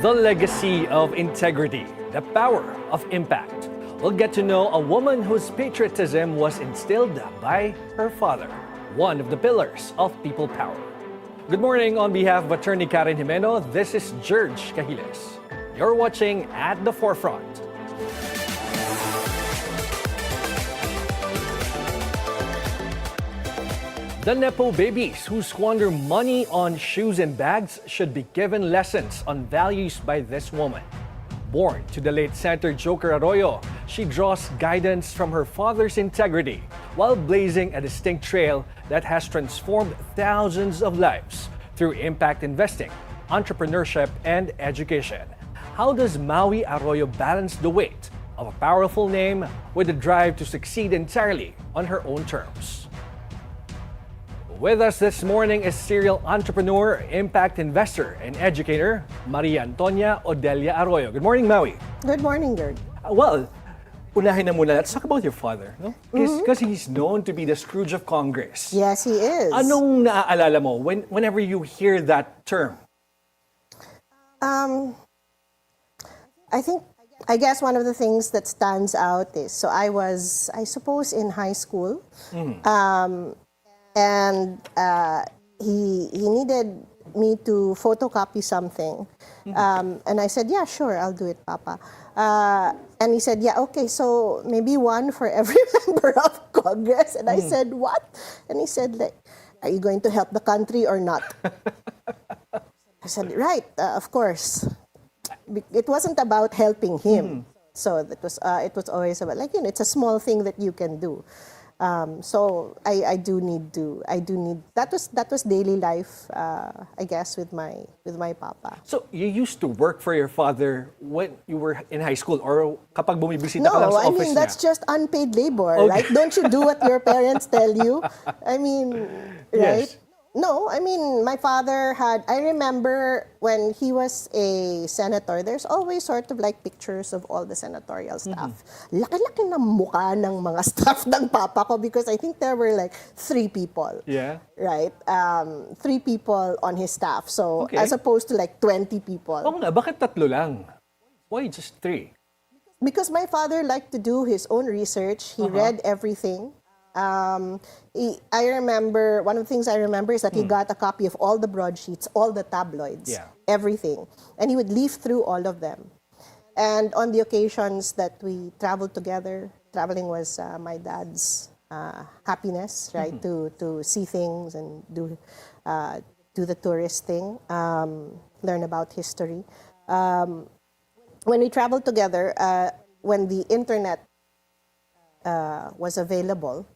The legacy of integrity, the power of impact. We'll get to know a woman whose patriotism was instilled by her father, one of the pillars of people power. Good morning on behalf of Attorney Karen Jimeno. This is Gerg Cahiles. You're watching At the Forefront. The nepo babies who squander money on shoes and bags should be given lessons on values by this woman. Born to the late Senator Joker Arroyo, she draws guidance from her father's integrity while blazing a distinct trail that has transformed thousands of lives through impact investing, entrepreneurship, and education. How does Maoi Arroyo balance the weight of a powerful name with the drive to succeed entirely on her own terms? With us this morning is serial entrepreneur, impact investor, and educator, Maria Antonia Odelia Arroyo. Good morning, Maui. Good morning, Gerg. Well, unahin na muna. Let's talk about your father, no? Because he's known to be the Scrooge of Congress. Yes, he is. Anong naaalala mo whenever you hear that term? I guess one of the things that stands out is, so I was, I suppose, in high school. And he needed me to photocopy something. And I said, yeah, sure, I'll do it, Papa. And he said, yeah, okay, so maybe one for every member of Congress. And I said, what? And he said, like, are you going to help the country or not? I said, right, of course. It wasn't about helping him. So it was always about, like, you know, it's a small thing that you can do. So I do need that was daily life, I guess, with my papa. So you used to work for your father when you were in high school, or kapag bumibisita ka lang No, sa I office mean that's niya? just unpaid labor, Okay. right? Don't you do what your parents tell you? I mean, right? Yes. No, I mean, my father I remember when he was a senator, there's always sort of like pictures of all the senatorial staff. Laki-laki ng mukha ng mga staff ng papa ko because I think there were like 3 people. Yeah. Right? 3 people on his staff. So, Okay. as opposed to like 20 people. Oo nga, bakit 3 lang? Why just 3? Because my father liked to do his own research. He read everything. I remember, one of the things I remember is that he got a copy of all the broadsheets, all the tabloids, everything. And he would leaf through all of them. And on the occasions that we traveled together, traveling was my dad's happiness, right? To see things and do the tourist thing, learn about history. When we traveled together, when the internet was available,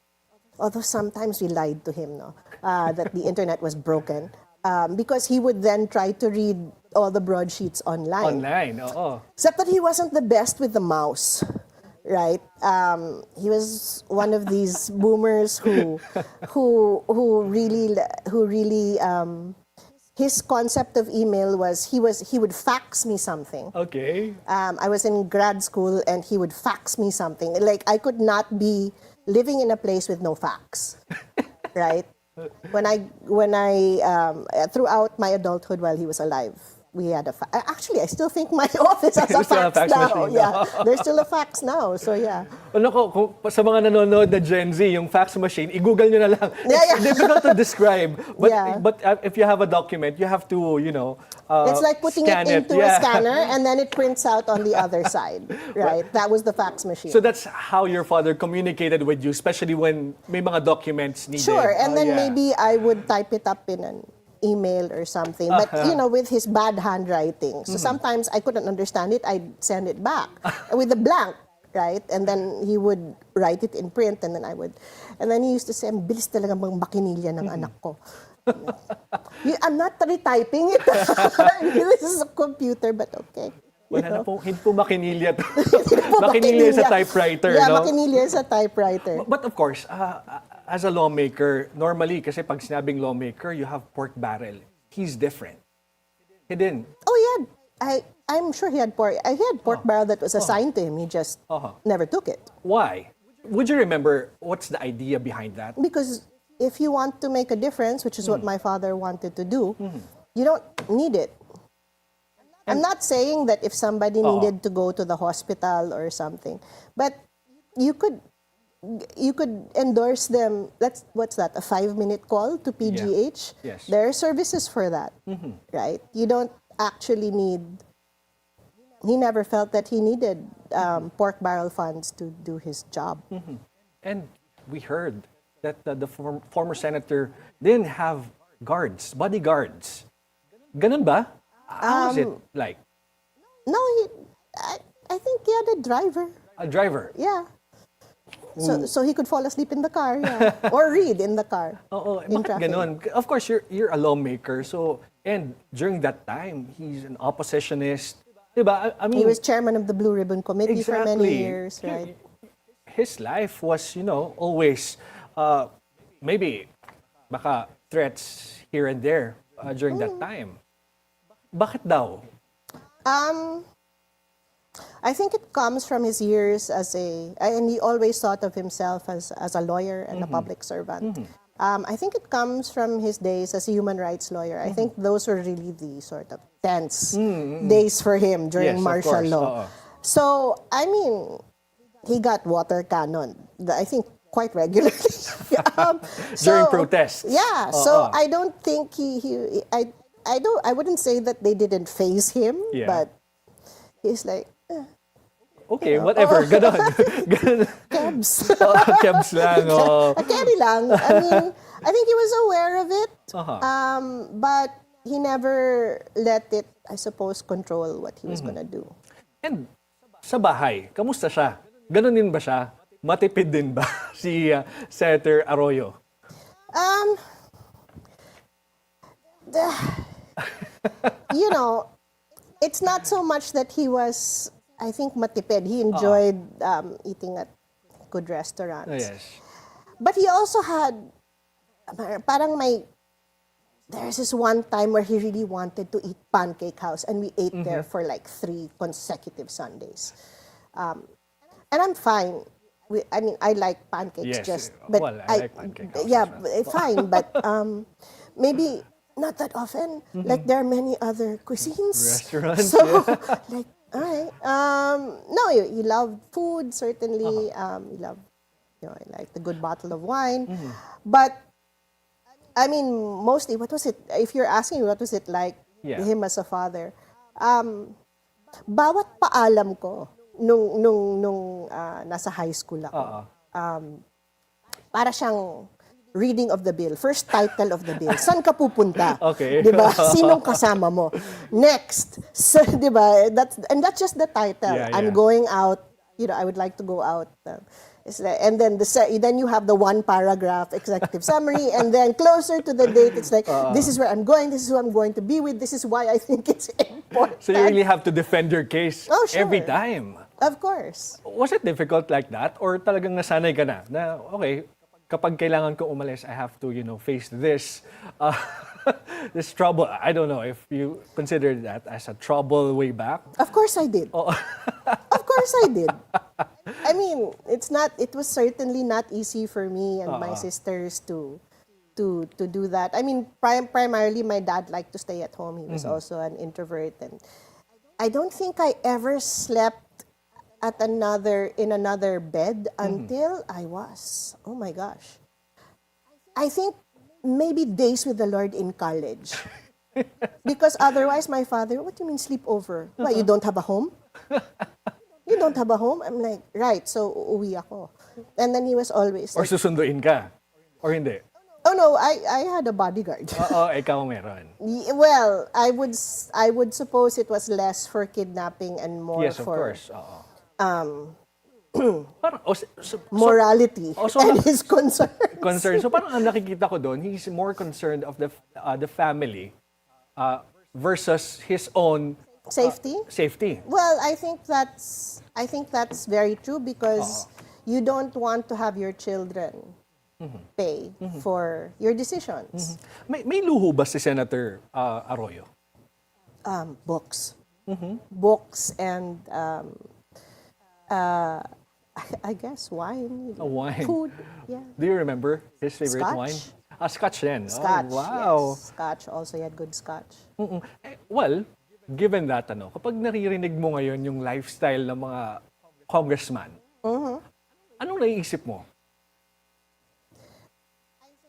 although sometimes we lied to him, that the internet was broken, because he would then try to read all the broadsheets online. Online, oo. Except that he wasn't the best with the mouse, right? He was one of these boomers who really his concept of email was he would fax me something. Okay. I was in grad school and he would fax me something. Like, I could not be living in a place with no fax, right? When I throughout my adulthood while he was alive, we had a fax. Actually, I still think my office has a fax now. Machine, yeah, there's still a fax now. So yeah. Ano ko, kung sa mga nanonood na Gen Z, yung fax machine, i-google nyo na lang. Yeah, It's difficult to describe. But, Yeah. but if you have a document, you have to, you know, It's like putting it scan into a Yeah. scanner and then it prints out on the other side, right? That was the fax machine. So that's how your father communicated with you, especially when may mga documents needed. Sure, and Oh, then yeah. maybe I would type it up in an email or something. But, you know, with his bad handwriting. So sometimes I couldn't understand it. I'd send it back with a blank, right? And then he would write it in print and then I would. And then he used to say, ang bilis talaga bang makinilya ng anak ko. I'm not retyping it. This is a computer, but okay. Wala na po, hindi po makinilya to. Makinilya sa typewriter, Yeah, no? makinilya sa typewriter. But of course, as a lawmaker, normally, kasi pag sinabing lawmaker, you have pork barrel. He's different. He didn't. Oh, yeah. I'm sure he had pork barrel that was assigned to him. He just never took it. Why? Would you remember what's the idea behind that? Because if you want to make a difference, which is what my father wanted to do, you don't need it. I'm not saying that if somebody needed to go to the hospital or something, but you could endorse them. What's that? A 5-minute call to PGH. Yeah. Yes. There are services for that, right? You don't actually need. He never felt that he needed pork barrel funds to do his job. And we heard that the former senator didn't have bodyguards. Ganun ba? How was it like? No, I think he had a driver. A driver? Yeah. So he could fall asleep in the car, yeah. Or read in the car. Oo, in bakit traffic. ganun? Of course, you're a lawmaker, so, and during that time, he's an oppositionist. Diba? I mean, He was chairman of the Blue Ribbon Committee for many exactly. years, right? His life was, always, maybe, baka threats here and there during that time. Bakit daw? I think it comes from his years and he always thought of himself as a lawyer and a public servant. I think it comes from his days as a human rights lawyer. I think those were really the sort of tense days for him during Yes, of martial course. law. So, I mean, he got water cannon, I think, quite regularly. During protests. Yeah, so I don't think I wouldn't say that they didn't phase him, Yeah. but he's like, Okay, whatever. Ganon. Ganon. Kebs. Kebs lang. Oh. Carry lang. I mean, I think he was aware of it, Uh-huh. but he never let it, I suppose, control what he was gonna do. And sa bahay, kamusta siya? Ganon din ba siya? Matipid din ba si Senator Arroyo? It's not so much that he was, I think, matipid. He enjoyed eating at good restaurants. Oh, yes. But he also had, there's this one time where he really wanted to eat Pancake House, and we ate there for like 3 consecutive Sundays. And I'm fine. I like pancakes, Yes. but Well, I like Pancake House yeah, as well. fine. But maybe not that often. Like there are many other cuisines. Restaurants, So like, all right. No, you love food certainly. You love, I like the good bottle of wine. But I mean, mostly, what was it? If you're asking me, what was it like him as a father? Bawat paalam ko nung nasa high school ako. Para siyang reading of the bill. First title of the bill. Saan ka pupunta? Okay. 'Di ba? Sinong kasama mo? Next. So, 'di ba? That's just the title. Yeah, I'm yeah. going out. I would like to go out. And then then you have the 1 paragraph executive summary, and then closer to the date, it's like, this is where I'm going, this is who I'm going to be with, this is why I think it's important. So you really have to defend your case every sure. time. Of course. Was it difficult like that? Or talagang nasanay ka na, okay, kapag kailangan ko umalis, I have to, face this, this trouble. I don't know if you consider that as a trouble way back. Of course I did. Of course I did. I mean, it was certainly not easy for me and my sisters to do that. I mean, primarily my dad liked to stay at home. He was also an introvert, and I don't think I ever slept in another bed until I was, oh my gosh, I think maybe days with the Lord in college. Because otherwise my father, what do you mean sleepover? Why, you don't have a home? You don't have a home? I'm like, right, so uuwi ako. And then he was always Or like, susunduin ka? Or hindi? oh no, I had a bodyguard. Oo, ikaw meron. Well, I would suppose it was less for kidnapping and more Yes, of for course. Oo. Parang, morality so and his concerns. concern. So parang ang nakikita ko doon, he's more concerned of the family versus his own Safety? safety. Well, I think that's very true because you don't want to have your children pay for your decisions. May luho ba si Senator Arroyo? Books. Books and I guess wine. Wine. Food. Yeah. Do you remember his favorite Scotch. wine? Scotch din. Scotch. Oh, wow. Yes. Scotch. Also, he had good scotch. Well, given that, kapag naririnig mo ngayon yung lifestyle ng mga congressman, anong naiisip mo?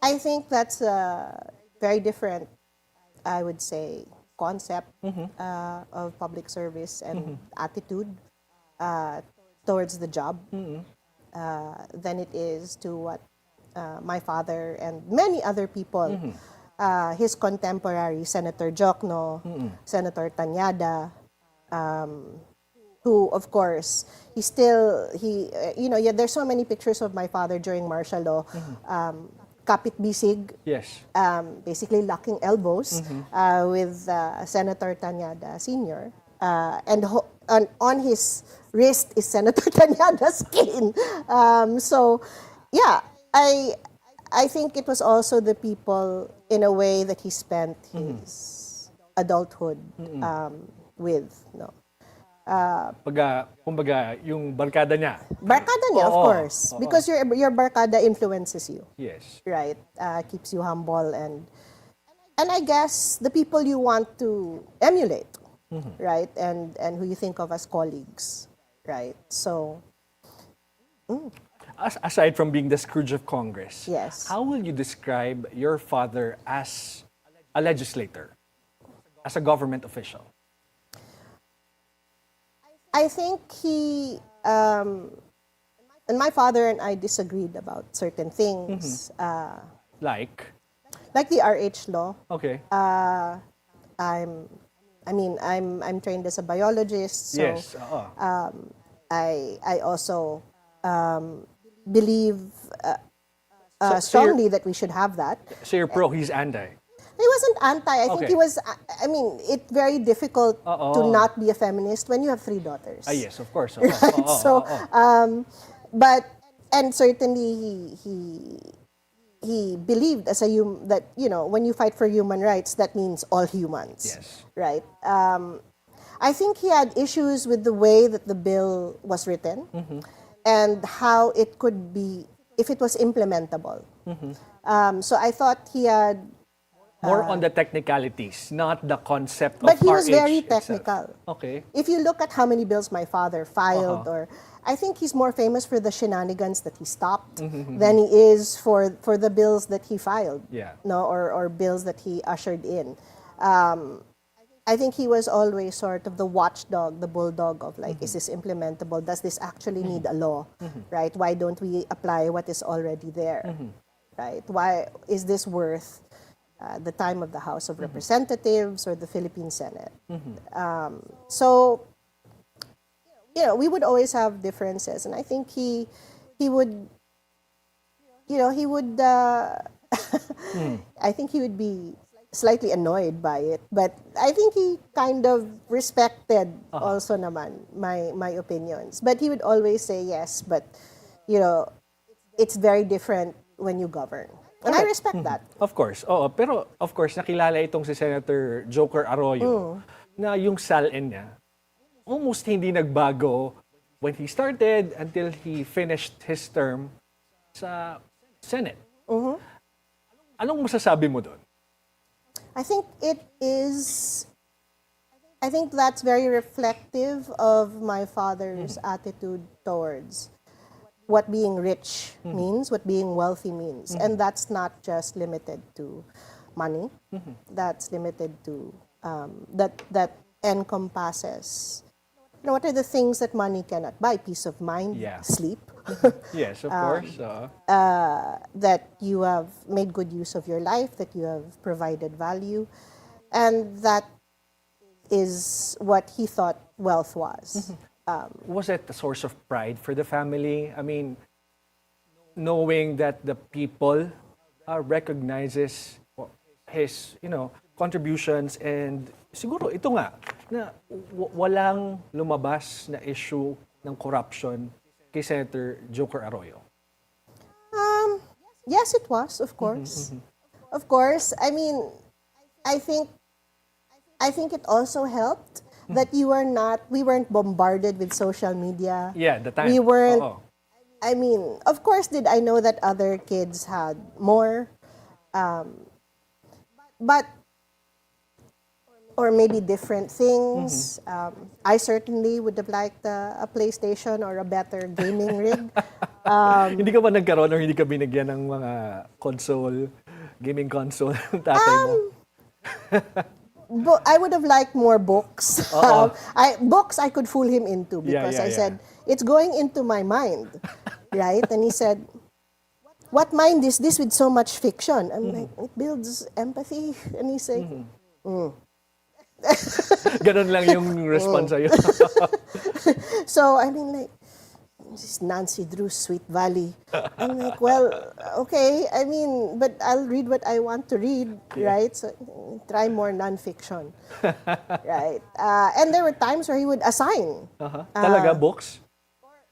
I think that's a very different, I would say, concept of public service and attitude towards the job than it is to what my father and many other people, his contemporary, Senator Jokno, Senator Tanyada, who, of course, there's so many pictures of my father during martial law, kapit bisig, Yes. basically locking elbows with Senator Tanyada Sr. And on his wrist is Senator Tanyada's cane. So, yeah, I think it was also the people, in a way, that he spent his adulthood with. No? Kumbaga, yung barkada niya. Barkada niya, of Oo, course. oo. Because your barkada influences you. Yes. Right? Keeps you humble and I guess the people you want to emulate, right? And who you think of as colleagues, right? So, Aside from being the Scrooge of Congress, yes. how will you describe your father as a legislator, as a government official? I think and my father and I disagreed about certain things, Like? like the RH law. Okay. I'm trained as a biologist, so Yes. I also believe So strongly that we should have that. So you're pro, he's anti. He wasn't anti. I think Okay. he was. It's very difficult Oo. to not be a feminist when you have 3 daughters. Yes, of course. Right? So, and certainly he believed as that when you fight for human rights, that means all humans. Yes. Right. I think he had issues with the way that the bill was written and how it could be, if it was implementable. So I thought he had. More on the technicalities, not the concept But of he was RH very itself. technical. Okay. If you look at how many bills my father filed, or I think he's more famous for the shenanigans that he stopped than he is for the bills that he filed. Yeah. No, or bills that he ushered in. I think he was always sort of the watchdog, the bulldog of like, is this implementable? Does this actually need a law? Right? Why don't we apply what is already there? Right? Why is this worth the time of the House of Representatives or the Philippine Senate? So, we would always have differences, and I think he would, I think he would be slightly annoyed by it, but I think he kind of respected also naman my opinions. But he would always say yes, but it's very different when you govern. And I respect that. Of course. Oo, pero of course nakilala itong si Senator Joker Arroyo na yung salin niya almost hindi nagbago when he started until he finished his term sa Senate. Anong masasabi mo doon? I think that's very reflective of my father's attitude towards what being rich means, what being wealthy means. And that's not just limited to money. That's limited to, that encompasses, what are the things that money cannot buy? Peace of mind, sleep. Yes, of course. That you have made good use of your life, that you have provided value. And that is what he thought wealth was. Was it a source of pride for the family? I mean, knowing that the people recognizes his, contributions, and siguro ito nga na walang lumabas na issue ng corruption kay Senator Joker Arroyo. Yes, it was, of course. Of course. I mean, I think it also helped that we weren't bombarded with social media. Yeah, the time. We weren't, I mean, of course did I know that other kids had more, but or maybe different things. I certainly would have liked a PlayStation or a better gaming rig. Hindi ka ba nagkaroon or hindi ka binigyan ng mga console, gaming console ng tatay mo? I would have liked more books. Books I could fool him into because I said, it's going into my mind, right? And he said, what mind is this with so much fiction? I'm like, it builds empathy. And he's like, Ganon lang yung response sa'yo. So, I mean, like, this is Nancy Drew's Sweet Valley. I'm like, well, okay. I mean, but I'll read what I want to read, right? So, try more nonfiction, right? And there were times where he would assign. Talaga, books?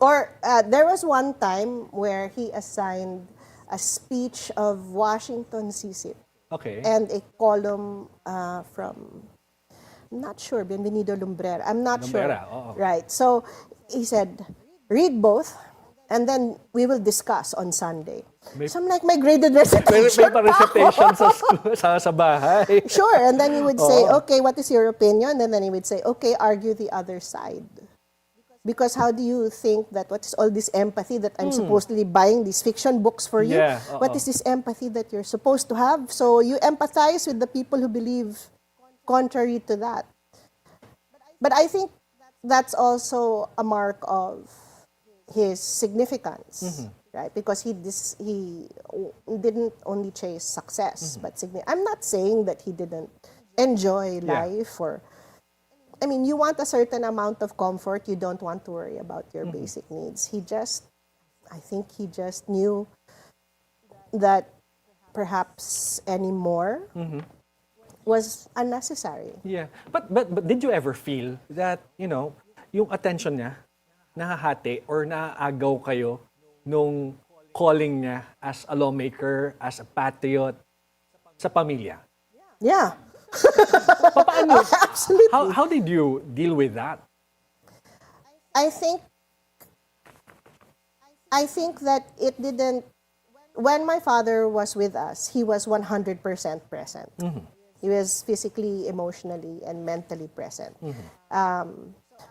Or there was one time where he assigned a speech of Washington CC Okay. and a column from, I'm not sure, Bienvenido Lumbrera. I'm not Lumbrera, sure. Right. So he said, read both, and then we will discuss on Sunday. So I'm like, may graded recitation. May pa-recitation sa bahay. Sure. And then he would say, okay, what is your opinion? And then he would say, okay, argue the other side. Because how do you think that, what is all this empathy that I'm supposedly buying these fiction books for you? Yeah, What is this empathy that you're supposed to have? So you empathize with the people who believe contrary to that. But I think that's also a mark of his significance, right? Because he didn't only chase success, but I'm not saying that he didn't enjoy life or, I mean, you want a certain amount of comfort. You don't want to worry about your basic needs. I think he just knew that perhaps any more was unnecessary. Yeah. But did you ever feel that, yung attention niya, nahahati or naaagaw kayo nung calling niya as a lawmaker, as a patriot, sa pamilya? Yeah. Paano? Absolutely. How did you deal with that? I think that it didn't, when my father was with us, he was 100% present. He was physically, emotionally, and mentally present.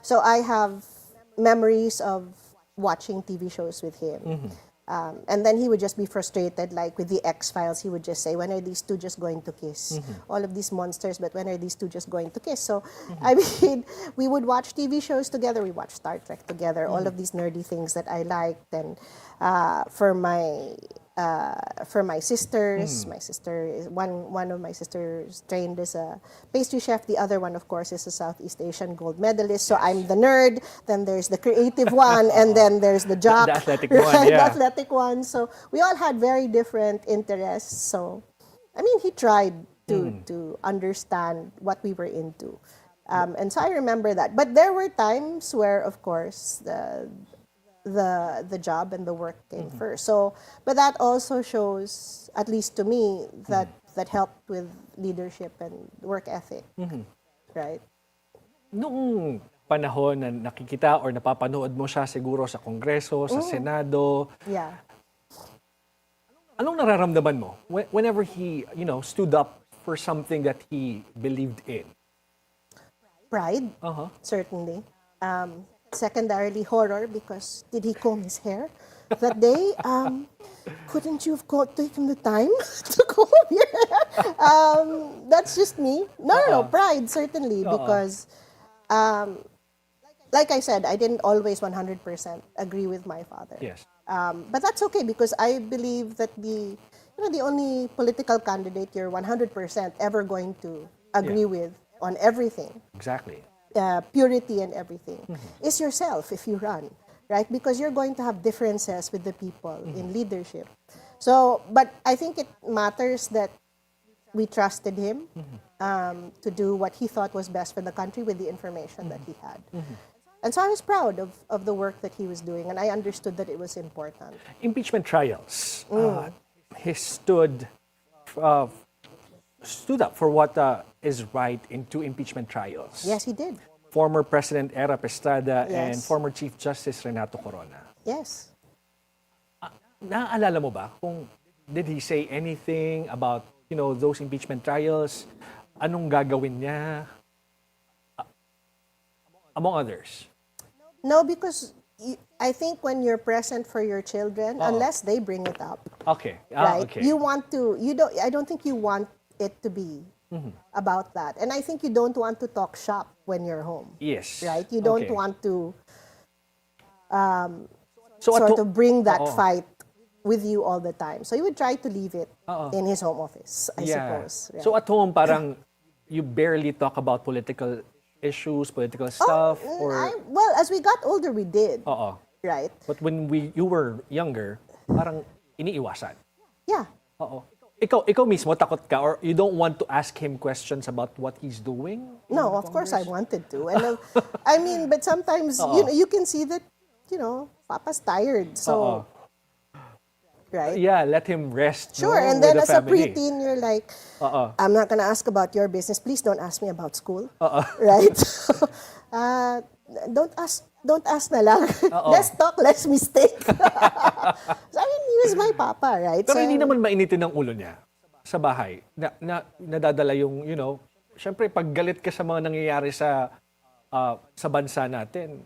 So I have memories of watching TV shows with him. And then he would just be frustrated, like with the X-Files, he would just say, when are these two just going to kiss? All of these monsters, but when are these two just going to kiss? So, I mean, we would watch TV shows together, we watched Star Trek together, all of these nerdy things that I liked. And for my sisters, my sister is one of my sisters trained as a pastry chef. The other one, of course, is a Southeast Asian gold medalist. So I'm the nerd. Then there's the creative one, and then there's the jock, The athletic right? one, yeah. The athletic one. So we all had very different interests. So, I mean, he tried to understand what we were into, and so I remember that. But there were times where, of course, the job and the work came first. So, but that also shows, at least to me, that helped with leadership and work ethic, right? Noong panahon na nakikita or napapanood mo siya siguro sa Kongreso, sa Senado, Yeah. anong nararamdaman mo whenever he, stood up for something that he believed in? Pride, certainly. Secondarily, horror, because did he comb his hair that day? Couldn't you have taken the time to comb your hair? That's just me. No, pride, certainly, because like I said, I didn't always 100% agree with my father. Yes. But that's okay, because I believe that the only political candidate you're 100% ever going to agree with on everything, Exactly. purity and everything, is yourself if you run, right? Because you're going to have differences with the people in leadership. So, but I think it matters that we trusted him to do what he thought was best for the country with the information that he had. And so I was proud of the work that he was doing, and I understood that it was important. Impeachment trials. He stood up for what is right in two impeachment trials. Yes, he did. Former President Era Estrada and Yes. former Chief Justice Renato Corona. Yes. Naaalala mo ba kung did he say anything about, those impeachment trials? Anong gagawin niya? among others. No, because I think when you're present for your children, unless they bring it up, Okay. right? Okay. You want to, you don't, I don't think you want it to be about that. And I think you don't want to talk shop when you're home. Yes. Right? You don't Okay. want to So sort of bring that Oo. fight with you all the time. So you would try to leave it in his home office, I suppose. Right? So at home, parang you barely talk about political issues, political stuff, or well, as we got older, we did. oo. Right? But when you were younger, parang iniiwasan. Yeah. Oo. Ikaw mismo takot ka, or you don't want to ask him questions about what he's doing? No, of course I wanted to. And I mean, but sometimes you can see that, Papa's tired. So, right? Yeah, let him rest. Sure, no, and with then the as a family. preteen, you're like, I'm not gonna ask about your business. Please don't ask me about school. Right? Don't ask na lang. Let's talk, let's mistake. So, I mean, he was my papa, right? Pero So, hindi naman mainitin ng ulo niya sa bahay. Nadadala yung, syempre pag galit ka sa mga nangyayari sa bansa natin,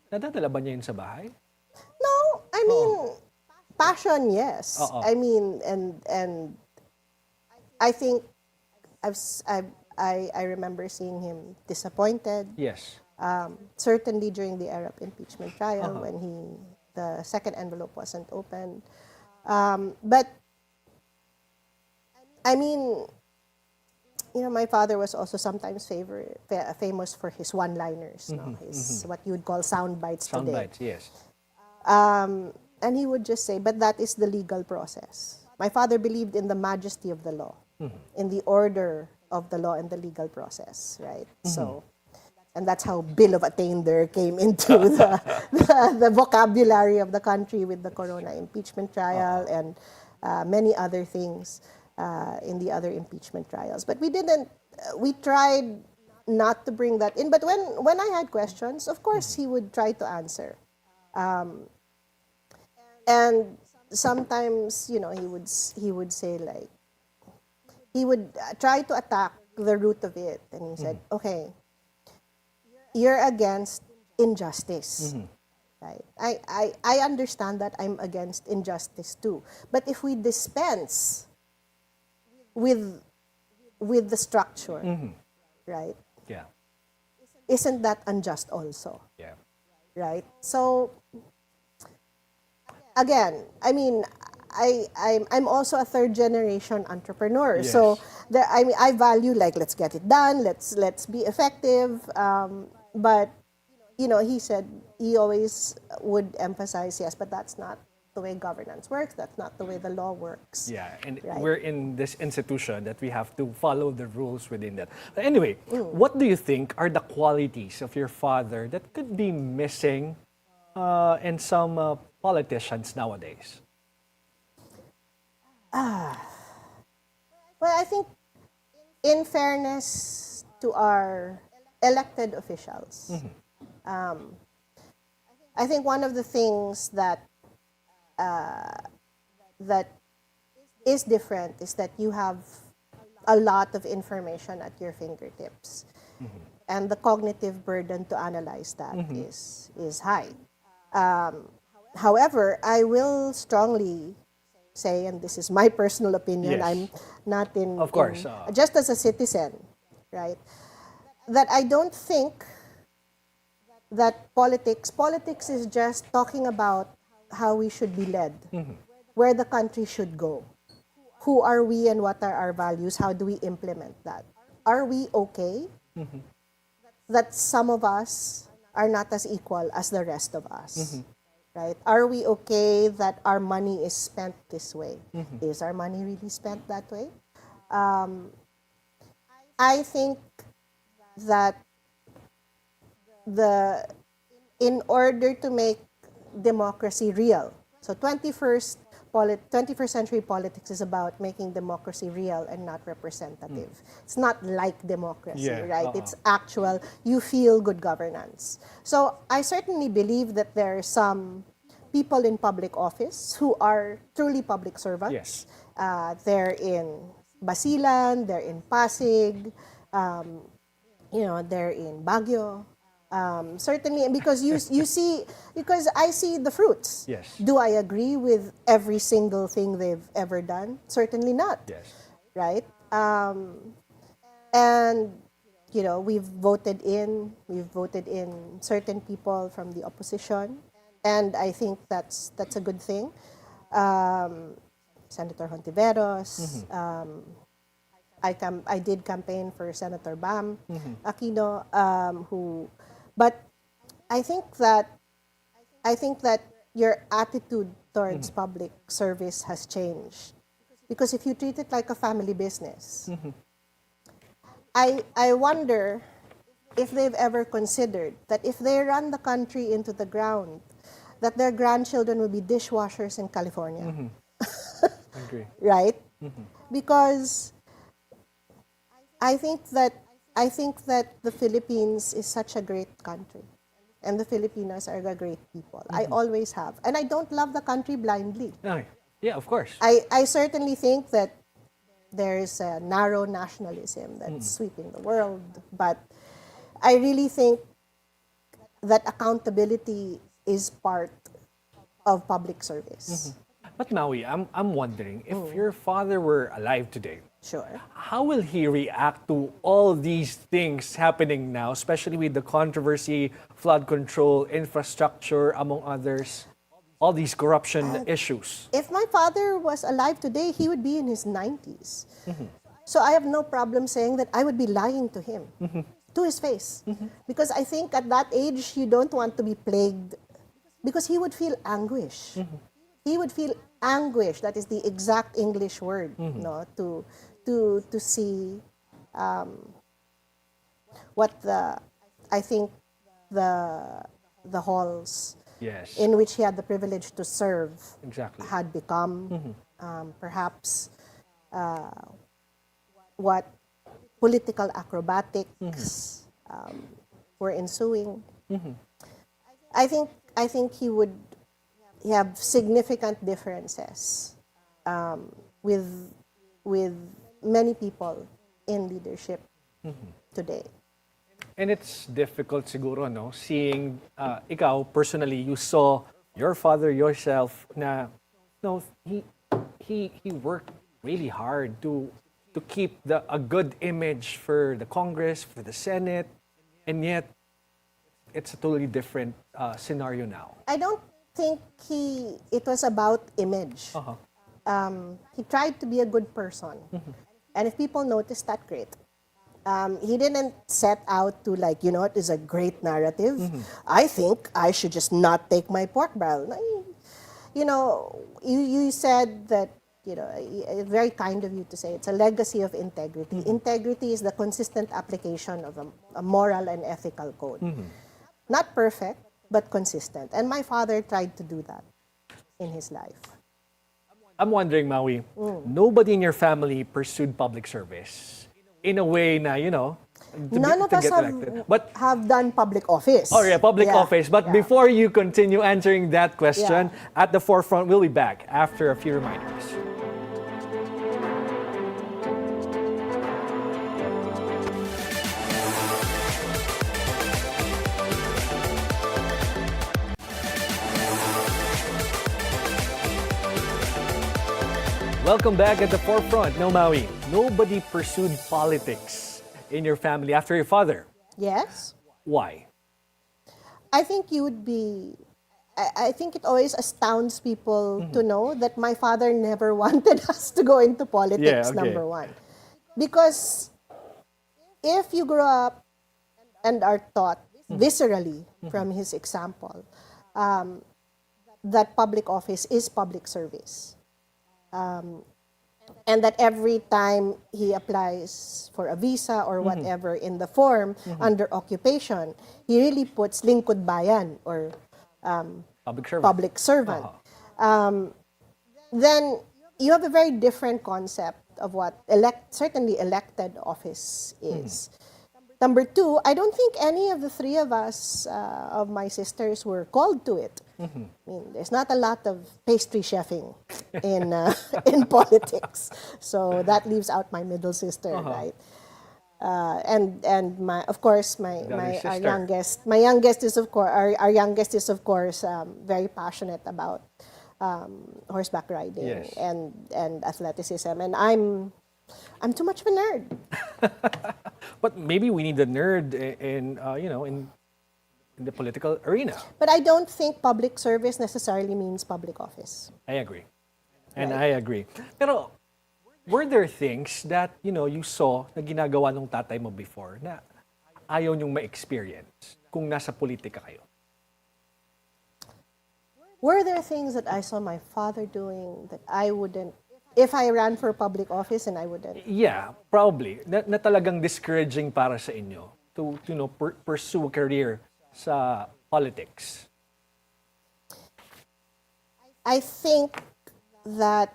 nadadala ba niya yun sa bahay? no, I mean, passion, yes. I mean, and I think I remember seeing him disappointed. Yes. Certainly during the Arab impeachment trial when the second envelope wasn't opened. But I mean, my father was also sometimes famous for his one-liners, his what you would call sound bites Sound today. bites, yes. And he would just say, but that is the legal process. My father believed in the majesty of the law, in the order of the law and the legal process, right? So, and that's how Bill of Attainder came into the vocabulary of the country with the Corona impeachment trial and many other things in the other impeachment trials. But we tried not to bring that in. But when I had questions, of course, he would try to answer. And sometimes, he would say like, he would try to attack the root of it. And he said, okay, you're against injustice. Right? I understand that I'm against injustice too. But if we dispense with the structure, right? Yeah. Isn't that unjust also? Yeah. Right? So, again, I mean, I'm also a third generation entrepreneur. Yes. So I value like, let's get it done, let's be effective. But he said he always would emphasize, yes, but that's not the way governance works. That's not the way the law works. Yeah, and Right. we're in this institution that we have to follow the rules within that. But anyway, what do you think are the qualities of your father that could be missing in some politicians nowadays? Well, I think in fairness to our elected officials, I think one of the things that is different is that you have a lot of information at your fingertips, and the cognitive burden to analyze that is high. However, I will strongly say, and this is my personal opinion, Yes. I'm not in... Of course, just as a citizen, right? That I don't think that politics is just talking about how we should be led, where the country should go. Who are we and what are our values? How do we implement that? Are we okay that some of us are not as equal as the rest of us? Right? Are we okay that our money is spent this way? Is our money really spent that way? I think that in order to make democracy real, so 21st century politics is about making democracy real and not representative. It's not like democracy, right? It's actual, you feel good governance. So I certainly believe that there are some people in public office who are truly public servants. Yes. They're in Basilan, they're in Pasig, they're in Baguio, Certainly, because you see, because I see the fruits. Yes. Do I agree with every single thing they've ever done? Certainly not. Yes. Right? And we've voted in certain people from the opposition, and I think that's a good thing. Senator Hontiveros. I did campaign for Senator Bam Aquino, but I think that your attitude towards public service has changed, because if you treat it like a family business, I wonder if they've ever considered that if they run the country into the ground, that their grandchildren will be dishwashers in California. I agree. Right? Because I think that the Philippines is such a great country, and the Filipinos are a great people. I always have, and I don't love the country blindly. No, yeah, of course. I certainly think that there is a narrow nationalism that's sweeping the world, but I really think that accountability is part of public service. But Maui, I'm wondering, if your father were alive today, Sure. how will he react to all these things happening now, especially with the controversy, flood control, infrastructure, among others, all these corruption issues? If my father was alive today, he would be in his 90s. So I have no problem saying that I would be lying to him, to his face. Because I think at that age, you don't want to be plagued, because he would feel anguish. He would feel anguish. That is the exact English word, to see what I think the halls Yes. in which he had the privilege to serve Exactly. had become, perhaps what political acrobatics were ensuing. I think he would have significant differences with many people in leadership today. And it's difficult siguro, no? Seeing, ikaw, personally, you saw your father yourself na, no, he worked really hard to keep a good image for the Congress, for the Senate, and yet it's a totally different scenario now. I don't think it was about image. He tried to be a good person. And if people noticed that, great. He didn't set out to it is a great narrative. I think I should just not take my pork barrel. You said that, very kind of you to say it's a legacy of integrity. Integrity is the consistent application of a moral and ethical code. Not perfect, but consistent. And my father tried to do that in his life. I'm wondering, Maui, nobody in your family pursued public service in a way na, None of us have done public office. Oh, yeah, public office. But before you continue answering that question, at the forefront, we'll be back after a few reminders. Welcome back at the forefront. No, Maui, nobody pursued politics in your family after your father. Yes. Why? I think you would be... I think it always astounds people to know that my father never wanted us to go into politics, number one. Because if you grow up and are taught viscerally from his example that public office is public service, and that every time he applies for a visa or whatever in the form under occupation, he really puts lingkod bayan or public servant. Then you have a very different concept of what certainly elected office is. Number two, I don't think any of the three of us, of my sisters, were called to it. I mean, there's not a lot of pastry chefing in politics. So that leaves out my middle sister, right? And my of course my The other our sister. youngest is of course our youngest is of course very passionate about horseback riding Yes. and athleticism, and I'm too much of a nerd. But maybe we need a nerd in in the political arena. But I don't think public service necessarily means public office. I agree. And Right. I agree. Pero were there things that, you saw na ginagawa ng tatay mo before na ayaw niyong ma-experience kung nasa politika kayo? Were there things that I saw my father doing that I wouldn't, if I ran for public office, and I wouldn't? Yeah, probably. Na talagang discouraging para sa inyo to pursue a career sa politics. I think that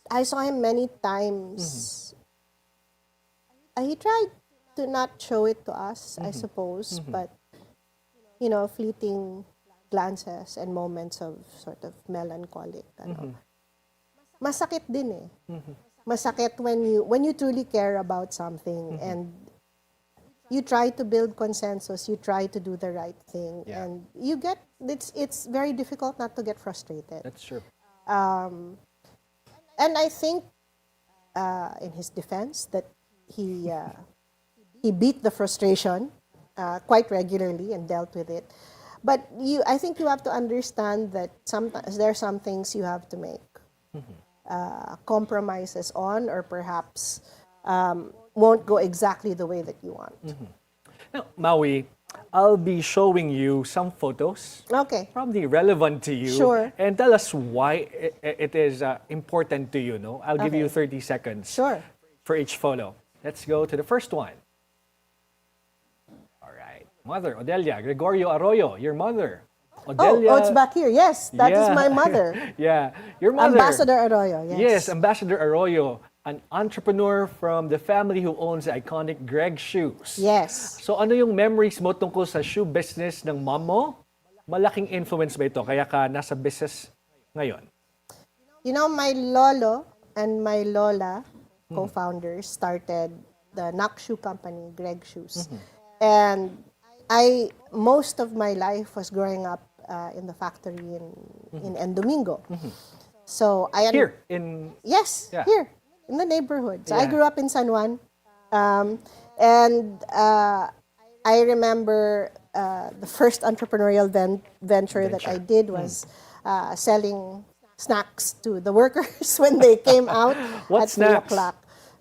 I saw him many times. He tried to not show it to us, I suppose, but fleeting glances and moments of sort of melancholic. Masakit din eh. Masakit when you truly care about something and you try to build consensus, you try to do the right thing, Yeah. and it's very difficult not to get frustrated. That's true. And I think, in his defense, that he beat the frustration quite regularly and dealt with it. But I think you have to understand that sometimes there are some things you have to make compromises on, or perhaps won't go exactly the way that you want. Now, Maui, I'll be showing you some photos. Okay. Probably relevant to you. Sure. And tell us why it is important to you, no? I'll give you Okay. 30 seconds Sure. for each photo. Let's go to the first one. All right. Mother, Odelia, Gregorio Arroyo, your mother. Odelia. Oh, it's back here. Yes, that is Yeah. my mother. Yeah, your mother. Ambassador Arroyo, yes. Yes, Ambassador Arroyo, an entrepreneur from the family who owns the iconic Gerg Shoes. Yes. So ano yung memories mo tungkol sa shoe business ng mom mo? Malaking influence ba ito? Kaya ka nasa business ngayon? My lolo and my lola, co-founders, started the Nak Shoe Company, Gerg Shoes. And most of my life was growing up in the factory in Domingo. So Here in... Yes, Yeah. here in the neighborhood. So I Yeah. grew up in San Juan, and I remember the first entrepreneurial venture that I did was selling snacks to the workers when they came out What at 3 snacks? o'clock.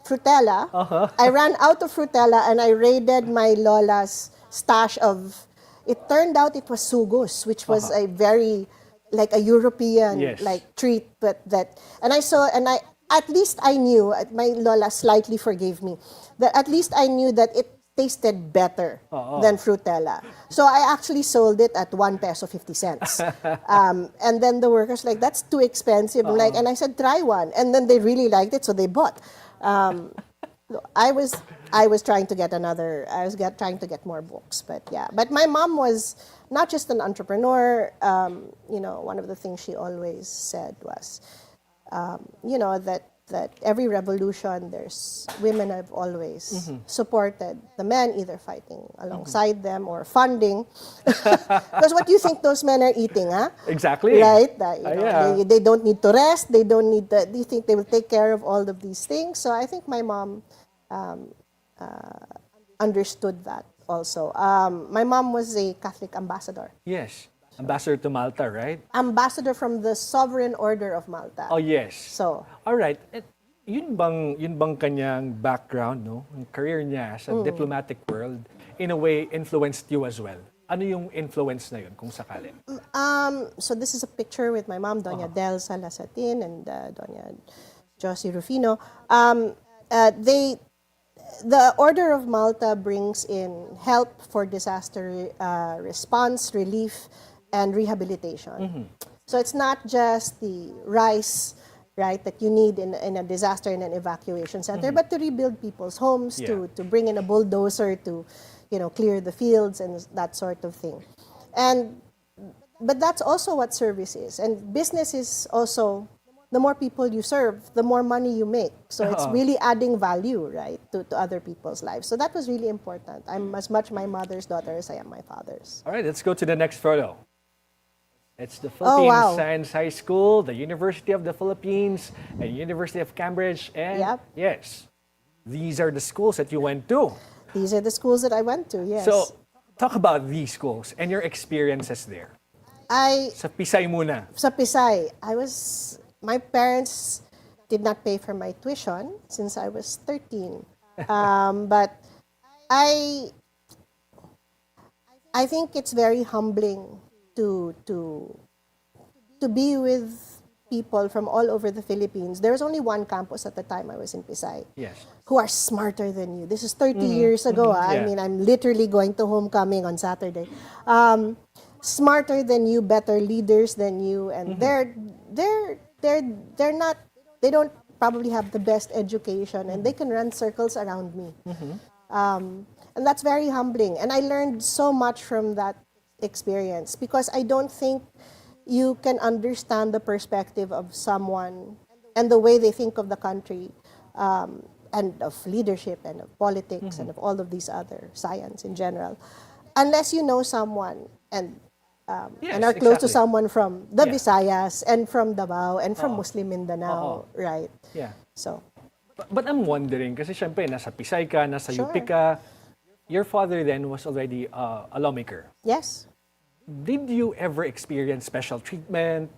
Frutella. I ran out of Frutella and I raided my lola's stash of. It turned out it was sugos, which was a very like a European Yes. treat, but at least I knew, my lola slightly forgave me, that at least I knew that it tasted better than Frutella. So I actually sold it at 1 peso 50 cents. And then the workers like, that's too expensive. And I said, try one. And then they really liked it, so they bought. I was trying to get trying to get more books, but yeah. But my mom was not just an entrepreneur. One of the things she always said was, that every revolution, there's women have always supported the men, either fighting alongside them or funding. Because what do you think those men are eating, huh? Exactly. Right? Yeah. They don't need to rest. They don't need to. Do you think they will take care of all of these things? So I think my mom understood that also. My mom was a Catholic ambassador. Yes. Ambassador to Malta, right? Ambassador from the Sovereign Order of Malta. Oh, yes. So, All right. Yun bang kanyang background, no? Ang career niya sa diplomatic world, in a way, influenced you as well? Ano yung influence na yun, kung sakali? so this is a picture with my mom, Doña Del Salasatin, and Doña Josie Rufino. The Order of Malta brings in help for disaster response, relief, and rehabilitation. So it's not just the rice, right, that you need in a disaster in an evacuation center, but to rebuild people's homes, Yeah. to bring in a bulldozer to, clear the fields and that sort of thing. But that's also what service is. And business is also the more people you serve, the more money you make. So it's really adding value, right, to other people's lives. So that was really important. I'm as much my mother's daughter as I am my father's. All right, let's go to the next photo. It's the Oh, Philippine wow. Science High School, the University of the Philippines, and University of Cambridge. And Yep. yes, these are the schools that you went to. These are the schools that I went to, yes. So, talk about these schools and your experiences there. Sa Pisay muna. Sa Pisay, my parents did not pay for my tuition since I was 13. But I think it's very humbling to be with people from all over the Philippines. There was only one campus at the time I was in Pisay. Yes. Who are smarter than you. This is 30 years ago. I Yeah. mean, I'm literally going to homecoming on Saturday. Smarter than you, better leaders than you, and they're not. They don't probably have the best education, and they can run circles around me. And that's very humbling. And I learned so much from that experience because I don't think you can understand the perspective of someone and the way they think of the country. And of leadership and of politics and of all of these other science in general, unless you know someone and Yes, are close to exactly. someone from the Yeah. Visayas and from Davao and from Muslim Mindanao, right? Yeah. So, But I'm wondering, kasi syempre, nasa Pisay ka, nasa Sure. UP ka. Your father then was already a lawmaker. yes. Did you ever experience special treatment?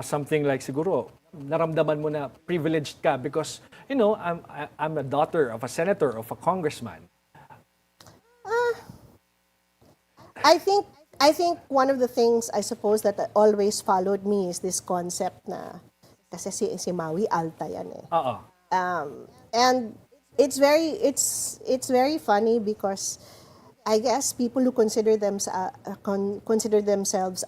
Something like siguro, naramdaman mo na privileged ka because, you know, I'm a daughter of a senator, of a congressman. I think one of the things I suppose that always followed me is this concept na kasi si Maui alta yan eh. Oo. And it's very funny because I guess people who consider themselves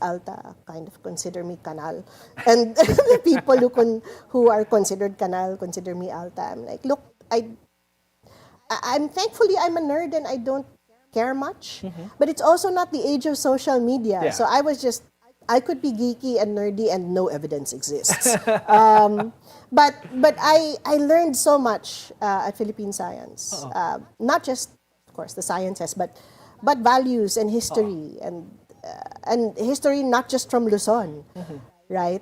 alta kind of consider me kanal, and the people who are considered kanal consider me alta. I'm like, look, I'm thankfully I'm a nerd and I don't care much, but it's also not the age of social media. Yeah. So I could be geeky and nerdy and no evidence exists. But I learned so much at Philippine Science, not just of course the sciences, but values and history and history not just from Luzon, right?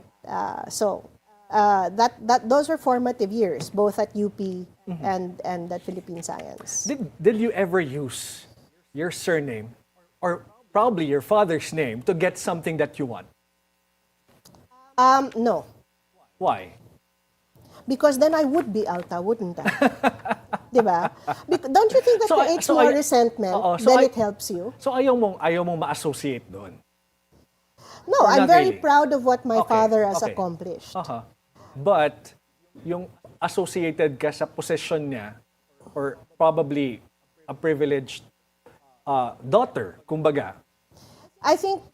Those were formative years, both at UP and at Philippine Science. Did you ever use your surname or probably your father's name to get something that you want? No, Why? because then I would be alta, wouldn't I? Diba? Don't you think that So, creates so more I- resentment Oo, so than I- it helps you? So ayaw mong ma-associate doon? No, Or I'm not very really? proud of what my Okay, father has okay. accomplished. But yung associated ka sa posesyon niya or probably a privileged daughter, kumbaga. I think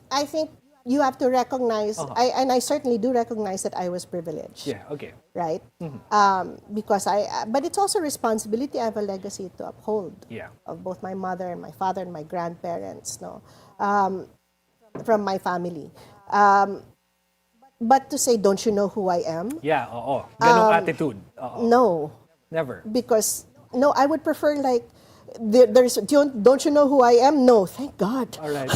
you have to recognize, I certainly do recognize that I was privileged. Yeah, okay. Right? Because but it's also responsibility. I have a legacy to uphold. Yeah. Of both my mother and my father and my grandparents, no, from my family. But to say, don't you know who I am? Yeah, oo. Ganong attitude. Oo. No, Never. because no, I would prefer like don't you know who I am? No, thank God. All right.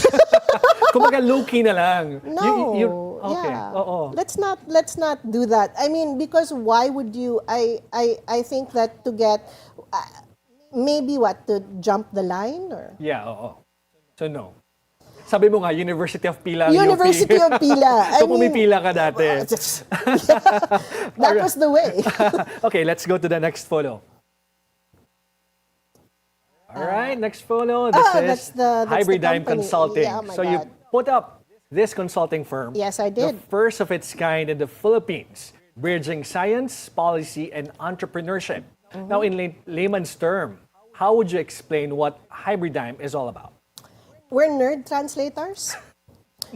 Kumbaga low-key na lang. No, Okay. yeah. Oo. Let's not do that. I mean, because why would you? I think that to get maybe to jump the line or Yeah, oo. So no. Sabi mo nga, University of Pila. ang University UP. of Pila. So pumipila ka dati. That was the way. Okay, let's go to the next photo. All right, next photo. This that's is the Hybridyme company. Consulting. Yeah, oh my So you God. put up this consulting firm. Yes, I The did. first of its kind in the Philippines, bridging science, policy, and entrepreneurship. Mm-hmm. Now, in layman's term, how would you explain what Hybridyme is all about? We're nerd translators.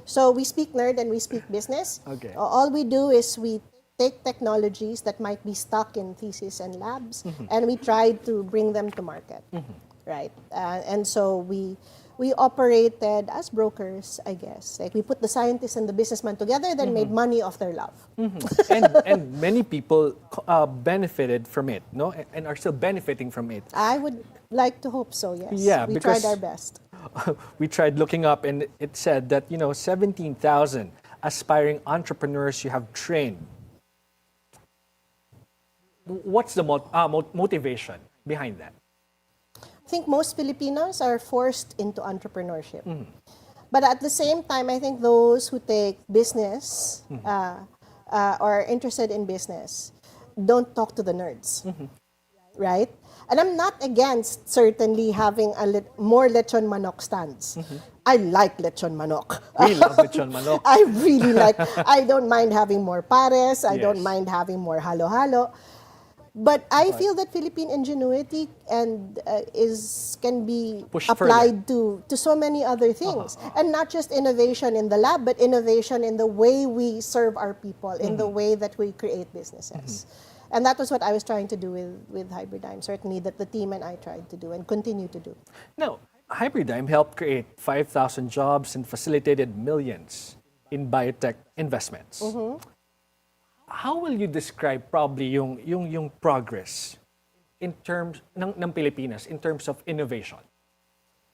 So we speak nerd and we speak business. Okay. All we do is we take technologies that might be stuck in thesis and labs, and we try to bring them to market. Right? And so we we operated as brokers, I guess. Like we put the scientists and the businessman together, then made money off their love. And many people benefited from it, no, and are still benefiting from it. I would like to hope so. Yes. Yeah, we because- tried our best. We tried looking up, and it said that 17,000 aspiring entrepreneurs you have trained. What's the motivation behind that? I think most Filipinos are forced into entrepreneurship. But at the same time, I think those who take business or are interested in business don't talk to the nerds, right? And I'm not against certainly having more lechon manok stands. I like lechon manok. We love lechon manok. I really like. I don't mind having more pares. I don't Yes. mind having more halo-halo. But I feel that Philippine ingenuity can be Pushed applied to so many other things. And not just innovation in the lab, but innovation in the way we serve our people, in the way that we create businesses. And that was what I was trying to do with Hybridyme, certainly that the team and I tried to do and continue to do. Now, Hybridyme helped create 5,000 jobs and facilitated millions in biotech investments. How will you describe probably yung progress in terms ng Pilipinas in terms of innovation?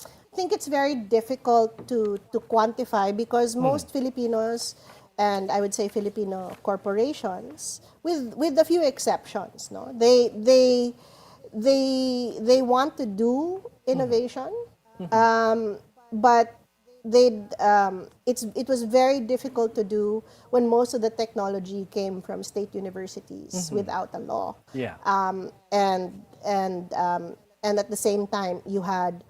I think it's very difficult to quantify because most Filipinos, and I would say Filipino corporations, with a few exceptions, no, they want to do innovation, but it was very difficult to do when most of the technology came from state universities without a law. Yeah. And at the same time, you had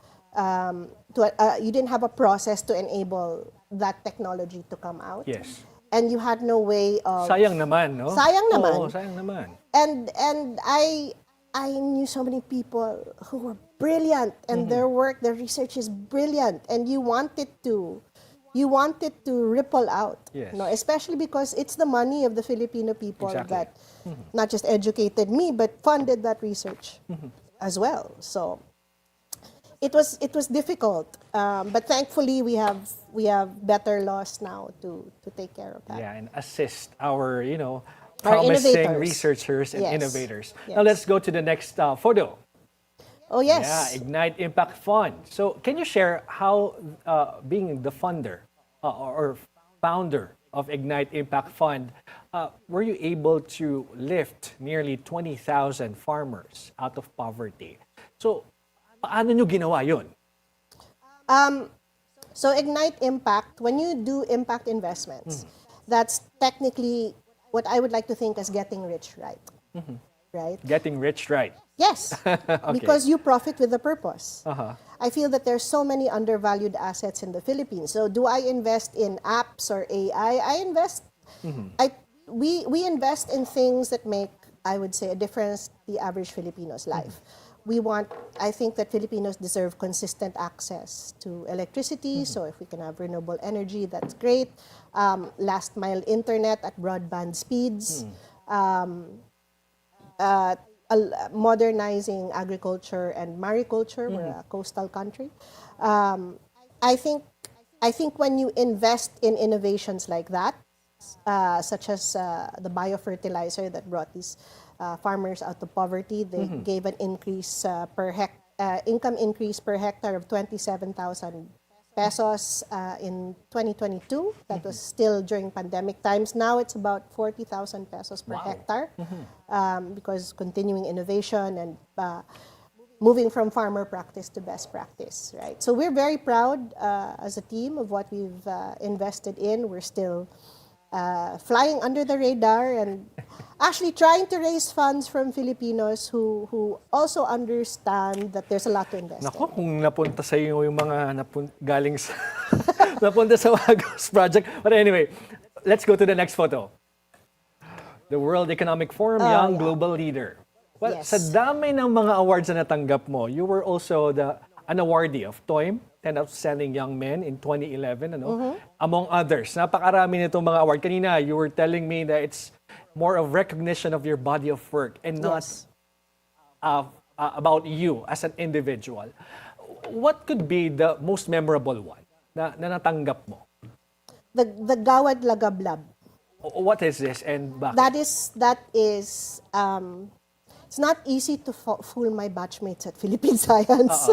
you didn't have a process to enable that technology to come out. Yes. And you had no way of. Sayang naman, no? Sayang naman. Oo, sayang naman. And I knew so many people who were brilliant, and their research is brilliant, and you wanted to ripple out, Yes. especially because it's the money of the Filipino people Exactly. that not just educated me, but funded that research as well. So it was difficult, but thankfully we have better laws now to take care of that. Yeah, and assist our, Our promising innovators. researchers and Yes. innovators. Yes. Now let's go to the next photo. Oh yes. Yeah, Ignite Impact Fund. So can you share how being the funder or founder of Ignite Impact Fund, were you able to lift nearly 20,000 farmers out of poverty? So paano nyo ginawa yun? So Ignite Impact, when you do impact investments, that's technically what I would like to think as getting rich right. Right? Getting rich right. Yes, because you profit with a purpose. Uh-huh. I feel that there's so many undervalued assets in the Philippines. So do I invest in apps or AI? I invest. We invest in things that make, I would say, a difference in the average Filipino's life. I think that Filipinos deserve consistent access to electricity. So if we can have renewable energy, that's great. Last mile internet at broadband speeds. Modernizing agriculture and mariculture. We're a coastal country. I think when you invest in innovations like that, such as the biofertilizer that brought these farmers out of poverty, they gave an increase income increase per hectare of 27,000 pesos in 2022. That was still during pandemic times. Now it's about 40,000 pesos per hectare because continuing innovation and moving from farmer practice to best practice, right? So we're very proud as a team of what we've invested in. We're still flying under the radar and actually trying to raise funds from Filipinos who also understand that there's a lot to invest Nako, in. kung napunta sa iyo yung mga galing sa napunta sa Wagos project. But anyway, let's go to the next photo. The World Economic Forum Young Global Leader. Well, Yes. sa dami ng mga awards na natanggap mo, you were also an awardee of TOIM, 10 Outstanding Young Men in 2011, among others. Napakarami nitong mga award. Kanina, you were telling me that it's more of recognition of your body of work and not Yes. about you as an individual. what could be the most memorable one na natanggap mo? The Gawad Lagablab. What is this and bakit? That is it's not easy to fool my batchmates at Philippine Science.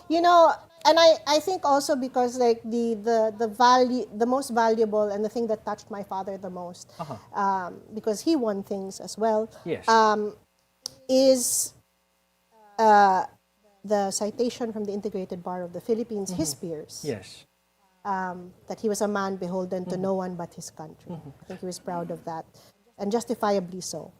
You know, and I think also because like the most valuable and the thing that touched my father the most, because he won things as well, Yes. is the citation from the Integrated Bar of the Philippines, his peers. Yes. That he was a man beholden to no one but his country. I think he was proud of that, and justifiably so.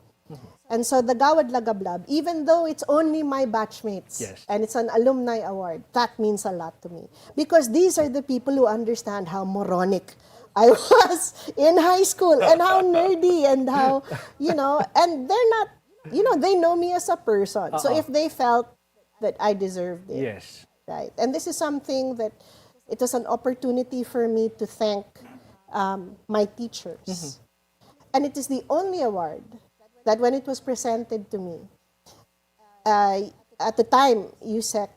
And so the Gawad Lagablab, even though it's only my batchmates, Yes. and it's an alumni award, that means a lot to me. Because these are the people who understand how moronic I was in high school, and how nerdy, and how, you know, and they're not, you know, they know me as a person. So if they felt that I deserved it, Yes. right? And this is something that, it was an opportunity for me to thank my teachers. And it is the only award that when it was presented to me, at the time, Yusek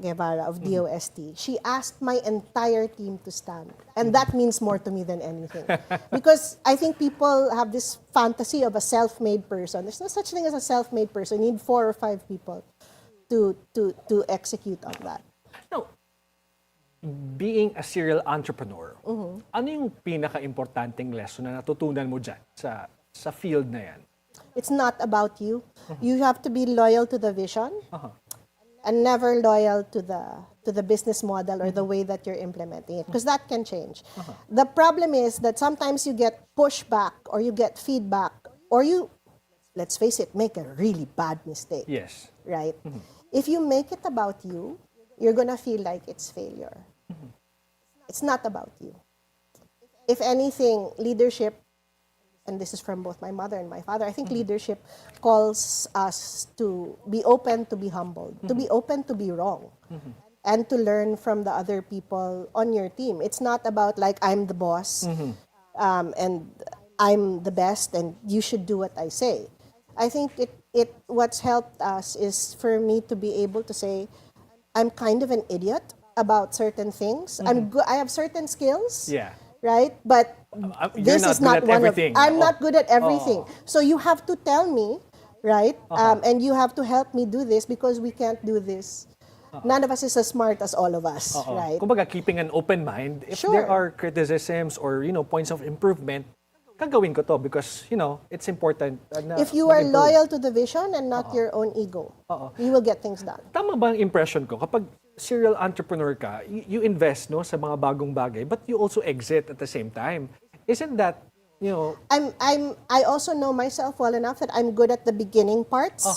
Guevara of DOST, she asked my entire team to stand. And that means more to me than anything. Because I think people have this fantasy of a self-made person. There's no such thing as a self-made person. You need 4 or 5 people to execute on that. Now, being a serial entrepreneur, ano yung pinaka-importanting lesson na natutunan mo dyan sa field na yan? It's not about you. You have to be loyal to the vision and never loyal to the business model or the way that you're implementing it, because that can change. The problem is that sometimes you get pushback or you get feedback or you, let's face it, make a really bad mistake. Yes. Right? If you make it about you, you're gonna feel like it's failure. It's not about you. If anything, leadership, and this is from both my mother and my father, I think leadership calls us to be open to be humbled, to be open to be wrong, and to learn from the other people on your team. It's not about like, I'm the boss, and I'm the best, and you should do what I say. I think what's helped us is for me to be able to say, I'm kind of an idiot about certain things. I have certain skills. Yeah. Right? But this is not one of them. I'm not good at everything. So you have to tell me, right? And you have to help me do this because we can't do this. None of us is as smart as all of us, right? Kumbaga, keeping an open mind, if there are criticisms or, points of improvement, gagawin ko to because, it's important. Na if you are loyal to the vision and not your own ego, you will get things done. Tama ba ang impression ko? Kapag serial entrepreneur ka, you invest sa mga bagong bagay, but you also exit at the same time. Isn't that, I also know myself well enough that I'm good at the beginning parts.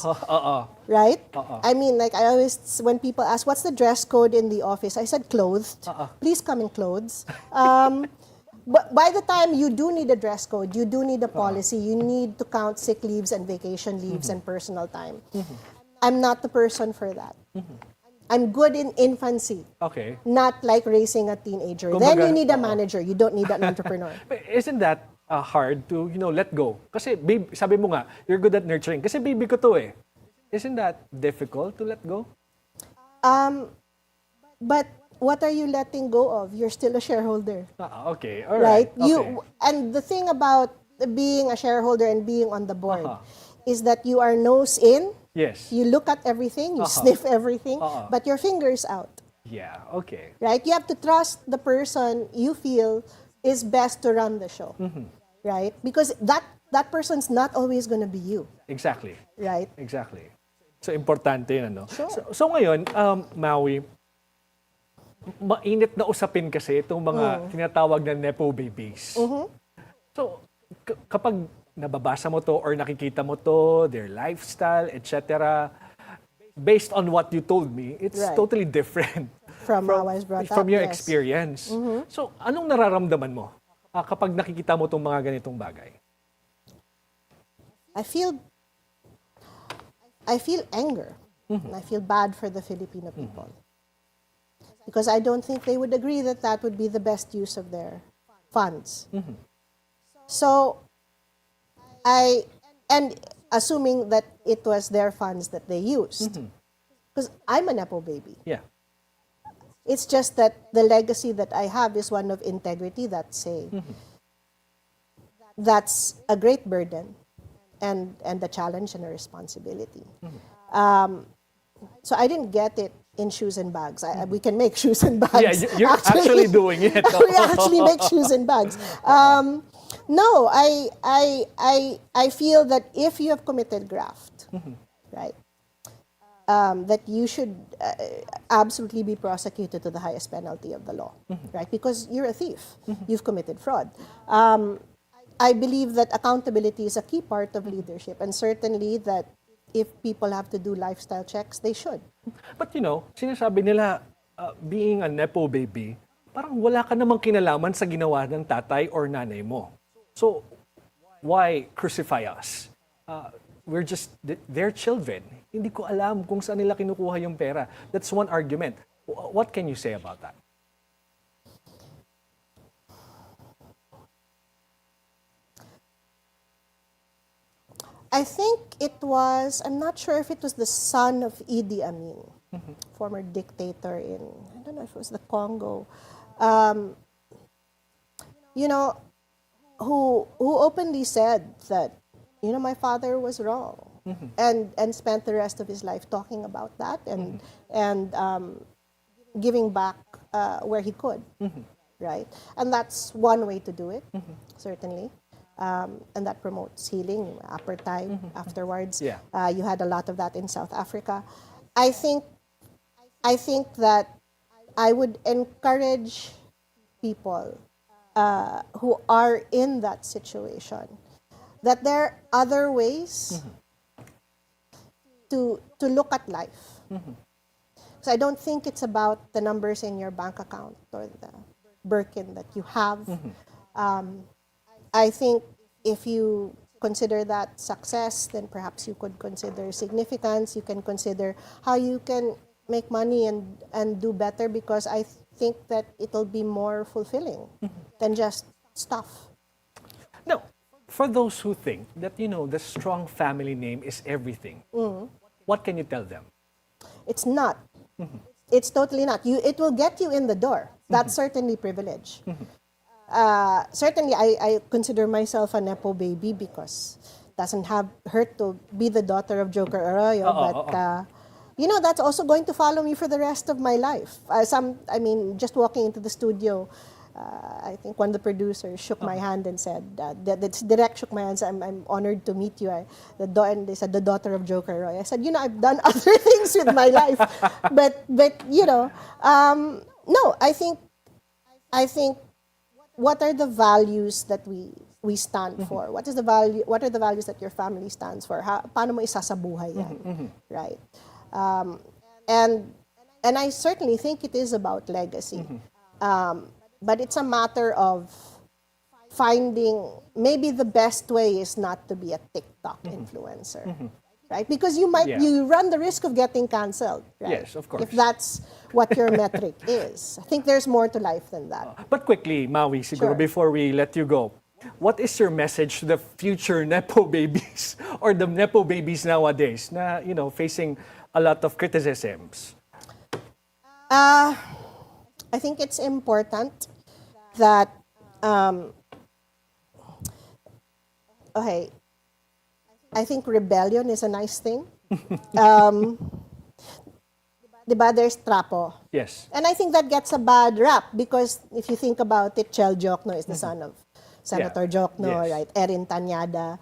Right? I mean, like I always, when people ask, what's the dress code in the office? I said clothed. Please come in clothes. But by the time you do need a dress code, you do need a policy, you need to count sick leaves and vacation leaves and personal time. I'm not the person for that. I'm good in infancy. Okay. Not like raising a teenager. Then you need a manager. You don't need an entrepreneur. But isn't that hard to, let go? Kasi baby, sabi mo nga, you're good at nurturing. Kasi baby ko to eh. Isn't that difficult to let go? But what are you letting go of? You're still a shareholder. Okay. All right. Okay. And the thing about being a shareholder and being on the board is that you are nose in. Yes. You look at everything, you sniff everything, but your finger's out. Yeah, okay. Right? You have to trust the person you feel is best to run the show. Right? Because that person's not always going to be you. Exactly. Right? Exactly. So, importante yun, ano? Sure. So ngayon, Maui, mainit na usapin kasi itong mga tinatawag na nepo babies. So, kapag nababasa mo to or nakikita mo to, their lifestyle, etc., based on what you told me, it's totally different from how I was brought up. From your experience. So, anong nararamdaman mo kapag nakikita mo itong mga ganitong bagay? I feel anger. And I feel bad for the Filipino people. Because I don't think they would agree that that would be the best use of their funds. So, and assuming that it was their funds that they used, because I'm a nepo baby. Yeah. It's just that the legacy that I have is one of integrity. That's a great burden, and a challenge and a responsibility. So I didn't get it in shoes and bags. We can make shoes and bags. Yeah, you're actually doing it. We actually make shoes and bags. No, I feel that if you have committed graft, right, that you should absolutely be prosecuted to the highest penalty of the law, right? Because you're a thief. You've committed fraud. I believe that accountability is a key part of leadership, and certainly that if people have to do lifestyle checks, they should. But sinasabi nila, being a nepo baby, parang wala ka namang kinalaman sa ginawa ng tatay or nanay mo. So, why crucify us? We're just their children. Hindi ko alam kung saan nila kinukuha yung pera. That's one argument. What can you say about that? I think it was, I'm not sure if it was the son of Idi Amin, former dictator in, I don't know if it was the Congo, who openly said that, my father was wrong, and spent the rest of his life talking about that and giving back where he could, right? And that's one way to do it, certainly. And that promotes healing, apartheid afterwards. Yeah. You had a lot of that in South Africa. I think that I would encourage people who are in that situation that there are other ways to look at life. So I don't think it's about the numbers in your bank account or the Birkin that you have. I think if you consider that success, then perhaps you could consider significance. You can consider how you can make money and do better, because I think that it'll be more fulfilling than just stuff. Now, for those who think that, the strong family name is everything, what can you tell them? It's not. It's totally not. It will get you in the door. That's certainly privilege. Certainly, I consider myself a nepo baby because it doesn't hurt to be the daughter of Joker Arroyo. But that's also going to follow me for the rest of my life. Just walking into the studio, I think one of the producers shook my hand and said, direct shook my hand and said, I'm honored to meet you. And they said, the daughter of Joker Arroyo. I said, I've done other things with my life. But no, I think what are the values that we stand for? What are the values that your family stands for? Paano mo isasabuhay yan? Right? And I certainly think it is about legacy. But it's a matter of finding, maybe the best way is not to be a TikTok influencer. Right? Because you run the risk of getting canceled, right? Yes, of course. If that's what your metric is. I think there's more to life than that. But quickly, Maui, siguro, Sure. before we let you go, what is your message to the future nepo babies or the nepo babies nowadays na, facing a lot of criticisms? I think it's important that, I think rebellion is a nice thing. Diba, there's trapo. Yes. And I think that gets a bad rap because if you think about it, Chel Jokno is the son of Senator Jokno, Yes. right? Erin Tanyada.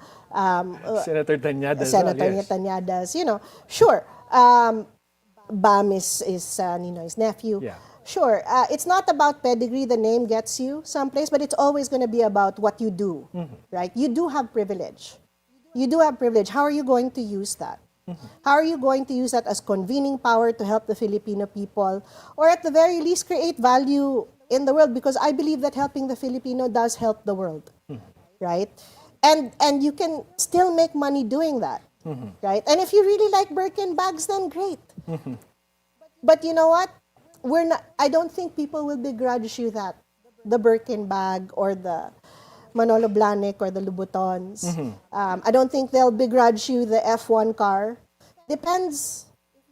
Senator Tanyada. Senator Yes. Tanyadas, sure. Bam is Ninoy's nephew. Yeah. Sure, it's not about pedigree, the name gets you someplace, but it's always going to be about what you do, right? You do have privilege. You do have privilege. How are you going to use that? How are you going to use that as convening power to help the Filipino people, or at the very least create value in the world? Because I believe that helping the Filipino does help the world, right? And you can still make money doing that, right? And if you really like Birkin bags, then great. But you know what? I don't think people will begrudge you that, the Birkin bag or the Manolo Blahnik or the Louboutins. I don't think they'll begrudge you the F1 car. Depends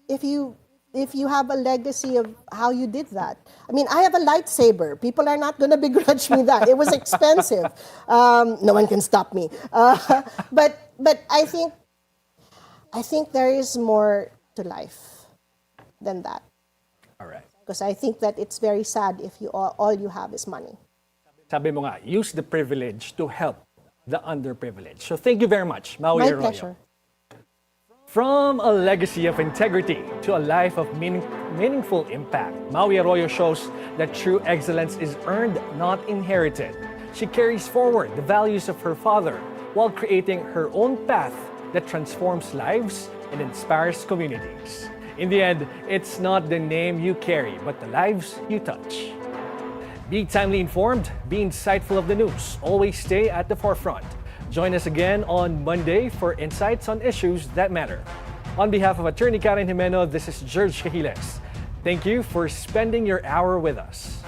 if you if you have a legacy of how you did that. I mean, I have a lightsaber. People are not going to begrudge me that. It was expensive. No one can stop me. But I think there is more to life than that. All right. Because I think that it's very sad if all you have is money. Sabi mo nga, use the privilege to help the underprivileged. So thank you very much, Maoi My Arroyo. pleasure. From a legacy of integrity to a life of meaningful impact, Maoi Arroyo shows that true excellence is earned, not inherited. She carries forward the values of her father while creating her own path that transforms lives and inspires communities. In the end, it's not the name you carry, but the lives you touch. Be timely informed, be insightful of the news, always stay at the forefront. Join us again on Monday for insights on issues that matter. On behalf of Attorney Jimeno, this is Gerg Cahiles. Thank you for spending your hour with us.